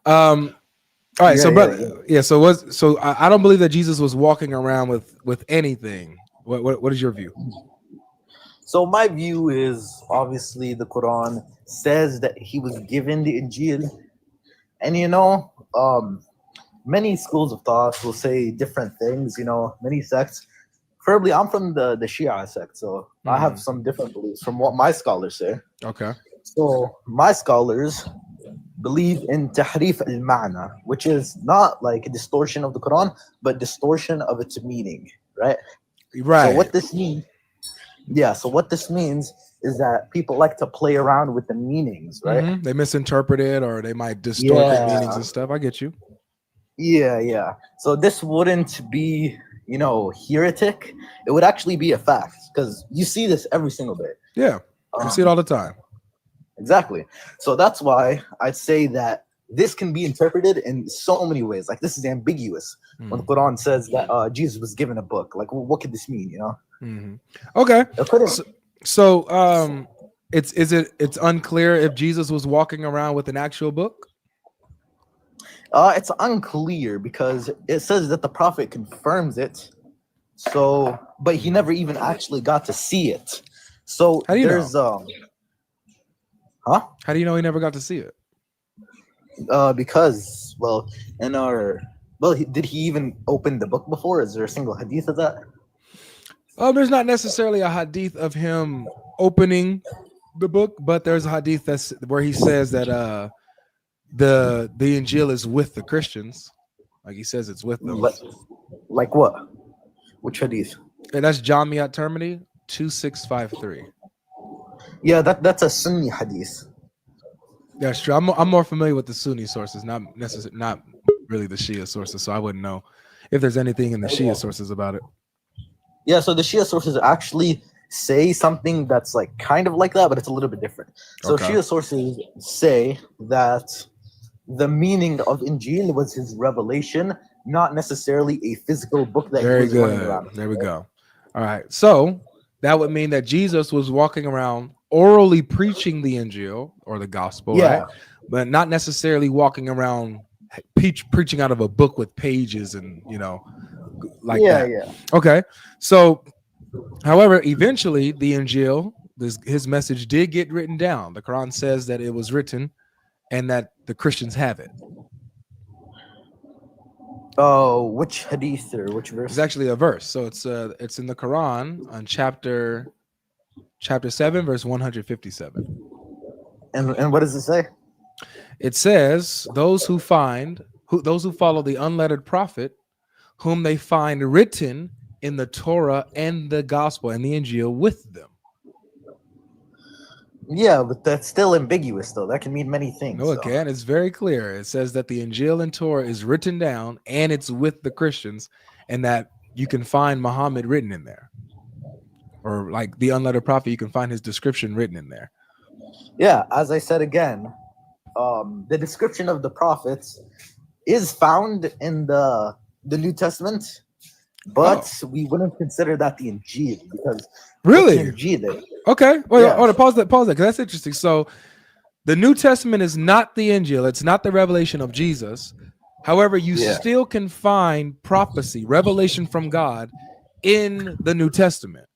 All right, so Yeah, but yeah. yeah, I don't believe that Jesus was walking around with anything. What is your view? So my view is obviously the Quran says that he was given the Injil, and many schools of thought will say different things. Many sects. Preferably, I'm from the Shia sect, so I have Hmm. some different beliefs from what my scholars say. Okay. So my scholars believe in tahrif al-ma'na, which is not like a distortion of the Quran, but distortion of its meaning, right? So Right. what this means, yeah. So what this means is that people like to play around with the meanings, right? They misinterpret it, or they might distort the meanings Yeah, and stuff. I get you. yeah. So this wouldn't be, heretic. It would actually be a fact because you see this every single day. Yeah, we see it Um, all the time. Exactly. So that's why I'd say that this can be interpreted in so many ways. Like this is ambiguous when the Mm. Quran says that Jesus was given a book. Like, what could this mean? Hmm. Okay. It couldn't. So it's unclear if Jesus was walking around with an actual book. It's unclear because it says that the Prophet confirms it. So, but he Mhm. never even actually got to see it. So How do you know? huh? How do you know he never got to see it? Because in our did he even open the book before? Is there a single hadith of that? There's not necessarily a hadith of him opening the book, but there's a hadith that's where he says that the Injil is with the Christians. Like he says it's with them. Like, like what? Which hadith? And that's Jamiat Termini 2653. Yeah, that's a Sunni hadith. That's true. I'm more familiar with the Sunni sources, not really the Shia sources, so I wouldn't know if there's anything in the Shia sources about it. Yeah, so the Shia sources actually say something that's like kind of like that, but it's a little bit different. So Okay. Shia sources say that the meaning of Injil was his revelation, not necessarily a physical book that he Very was running good. around. There we go. All right. So that would mean that Jesus was walking around orally preaching the Injil or the gospel, right? Yeah, But not necessarily walking around preaching out of a book with pages and, like yeah, that. yeah. Okay. So, however, eventually the Injil, his message did get written down. The Quran says that it was written and that the Christians have it. Oh, which hadith or which It's verse? actually a verse. So it's in the Quran on chapter 7 verse 157. And what does it say? It says those who follow the unlettered prophet whom they find written in the Torah and the gospel and the Injil with them. Yeah, but that's still ambiguous though. That can mean many things. No, So again, it's very clear. It says that the Injil and Torah is written down and it's with the Christians, and that you can find Muhammad written in there. Or like the unlettered prophet, you can find his description written in there. yeah, as I said again, the description of the prophets is found in the New Testament, Oh, but we wouldn't consider that the Injil because what's an really? Injil? Okay. Wait, Yeah, hold on, pause that, because that's interesting. So the New Testament is not the Injil, it's not the revelation of Jesus. However, you yeah. still can find prophecy, revelation from God in the New Testament.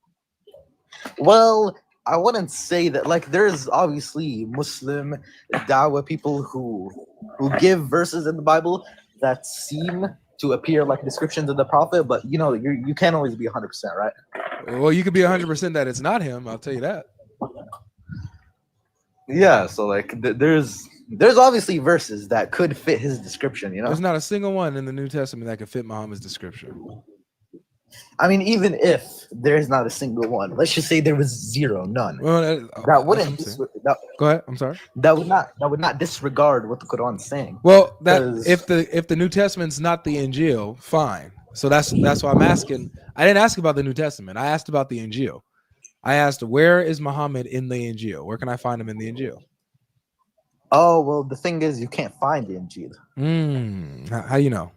Well, I wouldn't say that. Like, there's obviously Muslim Dawah people who give verses in the Bible that seem to appear like descriptions of the prophet, but you can't always be 100%, right? Well, you could be 100% that it's not him. I'll tell you that. Yeah. So like, there's obviously verses that could fit his description. There's not a single one in the New Testament that could fit Muhammad's description. I mean, even if there's not a single one, let's just say there was zero, none. Well, That wouldn't that, Go ahead. I'm sorry. that would not disregard what the Quran's saying. Well, that Because if the New Testament's not the Injil, fine. So that's why I'm asking. I didn't ask about the New Testament. I asked about the Injil. I asked, where is Muhammad in the Injil? Where can I find him in the Injil? oh well, the thing is, you can't find the Injil. How you know?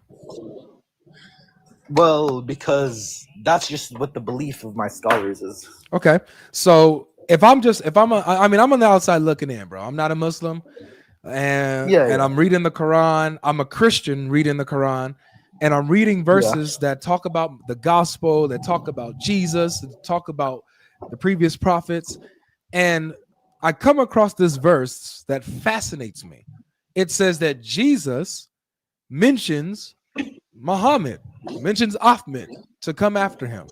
Well, because that's just what the belief of my scholars is. Okay, so if I'm on the outside looking in, bro. I'm not a Muslim. and I'm reading the Quran. I'm a Christian reading the Quran, and I'm reading Yeah. verses that talk about the gospel, that talk about Jesus, that talk about the previous prophets, and I come across this verse that fascinates me. It says that Jesus mentions Muhammad, mentions Ahmed to come after him.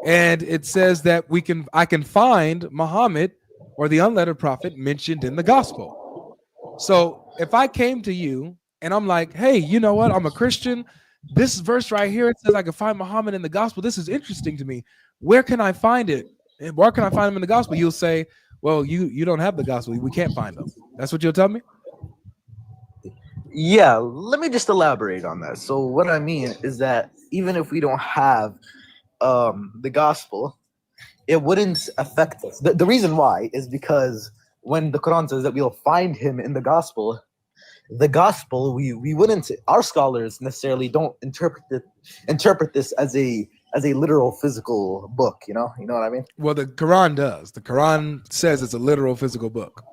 And it says that I can find Muhammad or the unlettered prophet mentioned in the gospel. So if I came to you and I'm like, hey, you know what? I'm a Christian. This verse right here, it says I can find Muhammad in the gospel. This is interesting to me. Where can I find it? And where can I find him in the gospel? You'll say, well, you don't have the gospel. We can't find them. That's what you'll tell me? Yeah, let me just elaborate on that. So what I mean is that even if we don't have the gospel, it wouldn't affect us. The reason why is because when the Quran says that we'll find him in the gospel we wouldn't, our scholars necessarily don't interpret this as a literal physical book, you know what I mean? Well, the Quran does. The Quran says it's a literal physical book.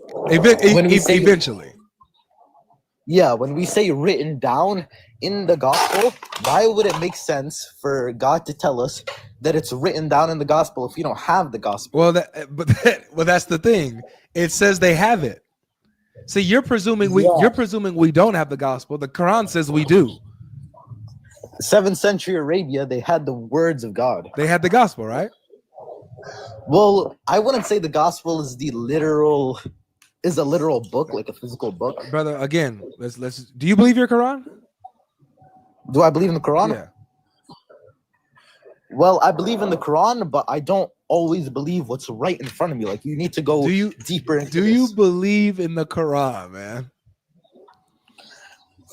When we say Eventually. Yeah, when we say written down in the gospel, why would it make sense for God to tell us that it's written down in the gospel if we don't have the gospel? Well, that's the thing. It says they have it. See, you're presuming we don't have the gospel. The Quran says we do. 7th century Arabia, they had the words of God. They had the gospel, right? Well, I wouldn't say the gospel is a literal book, like a physical book. Brother, again, let's do you believe your Quran? Do I believe in the Quran? Yeah. Well, I believe in the Quran, but I don't always believe what's right in front of me. Like, you need to go deeper into this. You believe in the Quran, man?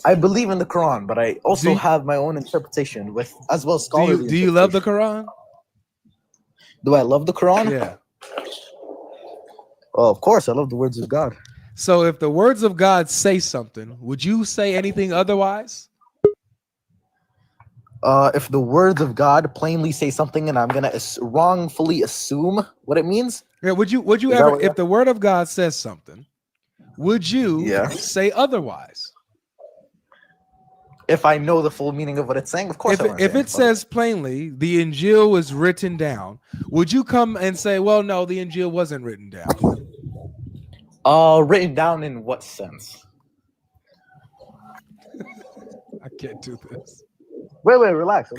I believe in the Quran, but I also have my own interpretation with as well scholarly. Do you love the Quran? Do I love the Quran? Yeah. Well, of course, I love the words of God. So if the words of God say something, would you say anything otherwise? If the words of God plainly say something and I'm gonna wrongfully assume what it means? Yeah, would you ever, if the word of God says something, would you say otherwise? If I know the full meaning of what it's saying, of course. If it says plainly the ENJEEL was written down, would you come and say, well, no, the ENJEEL wasn't written down? Written down in what sense? I can't do this. Wait, relax.